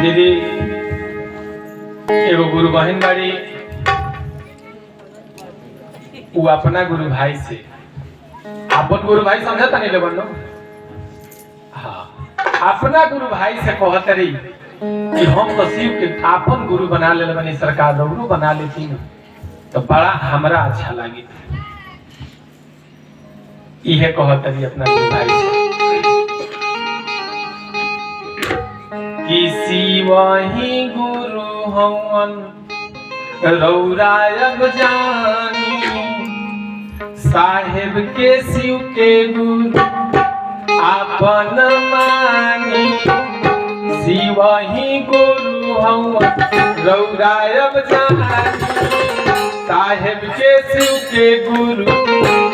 दीदी एगो गुरु बहन बाड़ी, वो अपना गुरु भाई से अपन गुरु भाई समझता नहीं लोगन लो। हाँ, अपना गुरु भाई से कहत रही कि हम तो शिव के अपन गुरु बना ले बनी, सरकार गुरु बना लेती तो बड़ा हमरा अच्छा लगी। यह कहत रही अपना गुरु भाई से कि शिव ही गुरु हवन रौरायब जानी, साहेब के शिव के गुरु आपन मानी। शिव ही गुरु हवन रौरायब जानी, साहेब के शिव के गुरु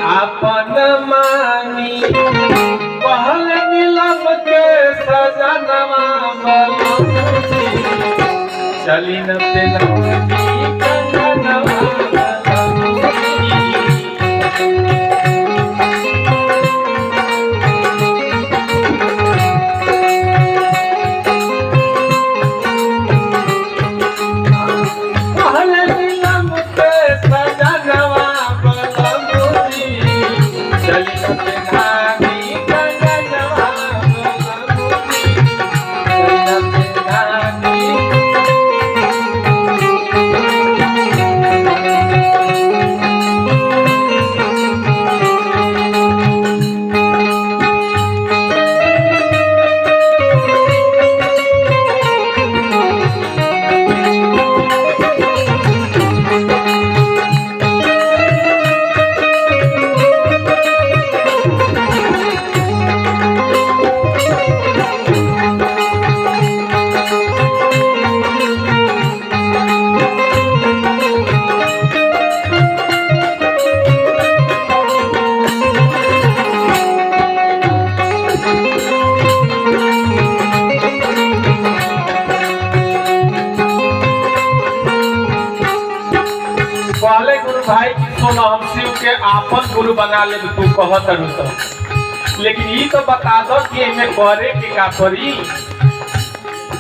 आपन मानी। पहल नीलम के सजनवा चली न भाई सुनो, हम शिव के आपन गुरु बना ले तू कहत रहू तो, लेकिन ये तो बता दो कि इनमें करे के का करी।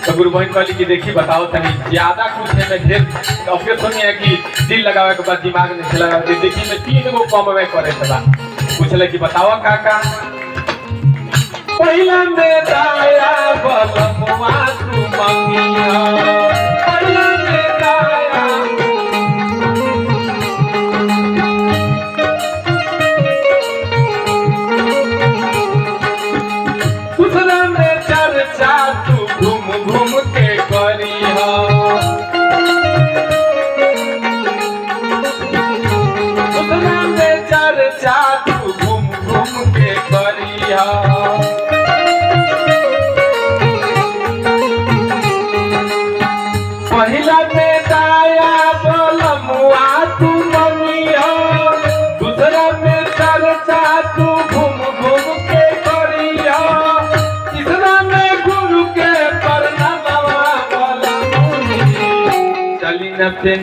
तो गुरु बहन कहली कि देखी बताओ तनी ज्यादा कुछ है में ढेर अपने सुनी है कि दिल लगावे के बाद दिमाग में चला लगा देखी में 3 गो कमवे करे के बा। पूछले कि बताओ काका। पहिला में दाया बलमुआ तू मंगिया, पहिला में दाया पहिला में दाया बलमुआ तू मंगिया, दूसरा में चर्चा तू घूम घूम के करिया, तीसरा में गुरु के प्रणामवा बलमुनी। चली न पे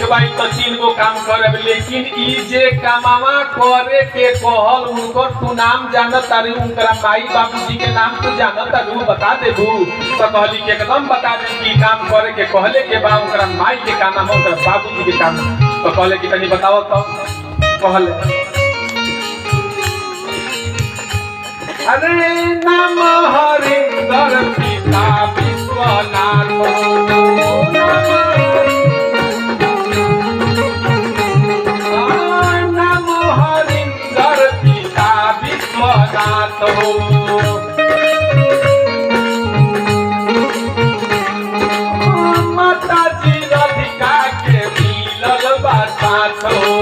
भाई तो 3 एगो काम करब, लेकिन ई जे कामवा करे के कहल उनकर तू नाम जानत तारी, उनकरा माई बाबूजी के नाम तू जानत तारू, बता देबू? तो कहली कि एकदम बता दे कि काम करे के कहले के बा, उनकरा माई के का नाम, उनकरा बाबूजी के काम। तो कहले कि तनी बताओ तो। कहले अरे नाम हरिंदर पिता विश्वनाथ, नाम हरिंदर पिता विश्वनाथ हो, माता जी राधिका के मिलल बा साथ हो,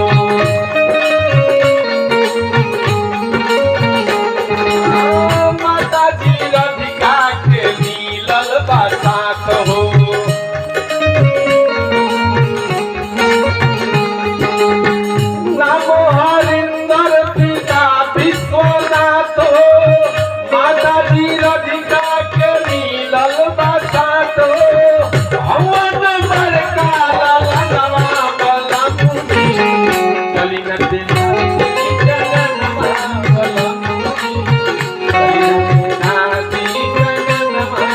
माता जी राधिका के मिलल बा साथ हो। नाम हरिंदर पिता विश्वनाथ हो, माता जी राधिका के मिलल बा साथ हो, हवन बड़का ललनवा बलमुनी, चली न देना जननमा बलमुनी, चली न देना जननमा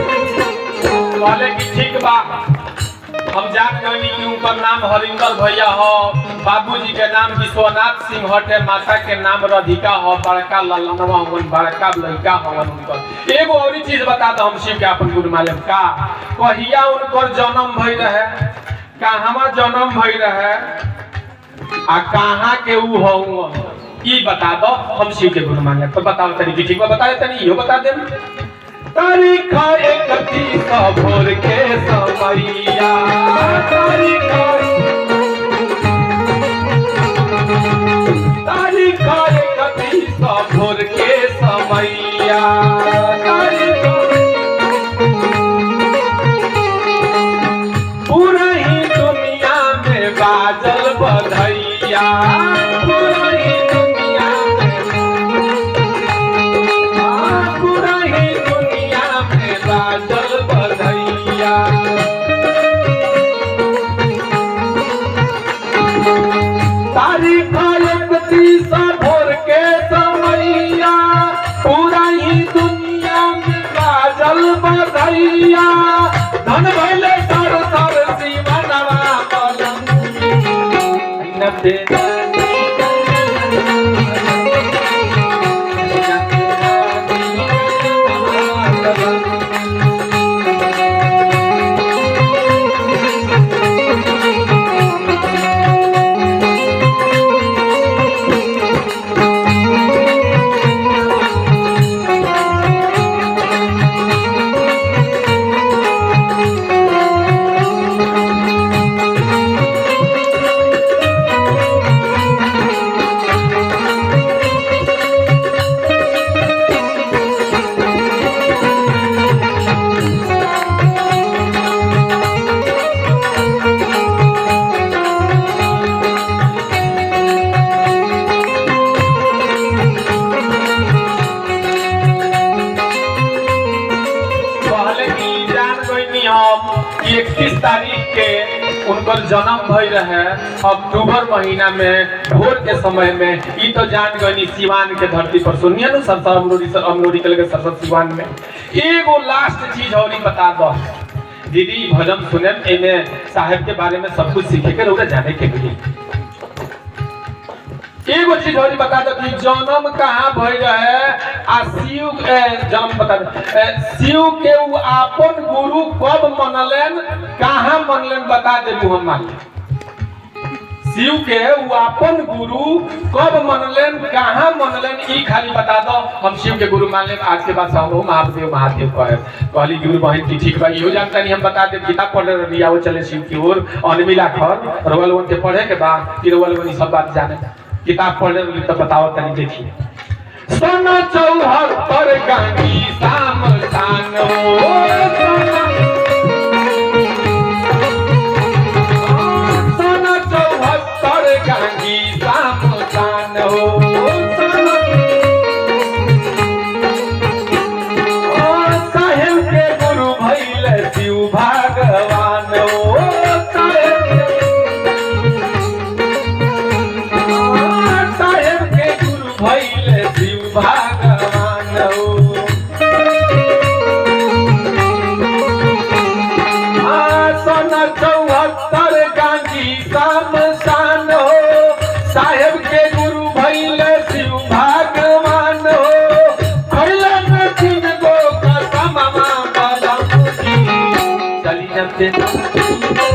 कहले कि ठीक बा, हम जान गई कि उनकर नाम हरिंदर भैया हो, बाबूजी के नाम विश्वनाथ सिंह हटे, माता के नाम राधिका हो, बड़का ललनवा हवन, बड़का लड़का हवन उनकर। एगो और चीज बता दो हम शिव के अपन गुरु मालूम का, कहिया उनकर जन्म भई रहे, कहाँ जन्म भई रहे, आ कहाँ के ऊ हो, ई बता दो हम शिव के गुरु मालूम। तो बताओ तनी ठीक बा, बता दे तनी, इहो बता दे। तारीख 31 भोर के समैया, तारीख 31 भोर के समैया, पूरा ही दुनिया में बाजल बधैया, पूरा ही दुनिया में बाजल बधैया। तारीख 31 भोर के समैया, पूरा ही दुनिया में बाजल बधैया, धन भैले सर सर शिवनवा बलमुनी, न देना हम 31 तारीख के उनकर जन्म भई रहे अक्टूबर महीना में भोर के समय में। ई तो जान गई सिवान के धरती पर सुनिए ना सर अमरोड़ी के सर सिवान में। एगो लास्ट चीज और बता दो दीदी, भजन सुने इन्हें साहेब के बारे में सब कुछ सीखे के और जाने के लिए एगो चीज और बता दो कि जन्म कहाँ भई रहे आ शिव जन्म बता दो शिव के वो अपन गुरु कब मनलन कहाँ मनलन बता दे मुहम्मद शिव के वो अपन गुरु कब मनलन कहाँ मनलन ई खाली बता दो हम शिव के गुरु मान ले आज के बाद सब महादेव महादेव कहली गुरु बहन की ठीक बा इहो जानता नहीं हम बता दे किताब पढ़ रही वो चले शिव की ओर अनमिला खर रोवल वन के पढ़े के बाद फिर रोवल वन सब बात जाने किताब पढ़ने वाली तो बताओ तनी देखिए सन 74 गांगी शाम शान सन 74 गांगी शाम शान हो साहेब के गुरु भइल शिव भगवान हो भगवान सन 74 गांगी शाम शान हो साहेब के गुरु भइल शिव भगवान हो खैलन 3 गो कसम बलम चली जब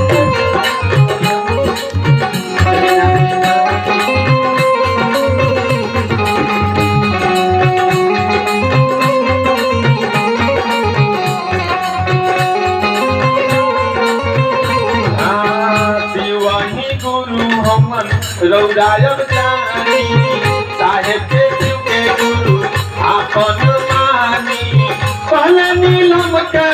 रौदायब जानी साहेब के शिव के गुरु आपन मानी पहले नीलम के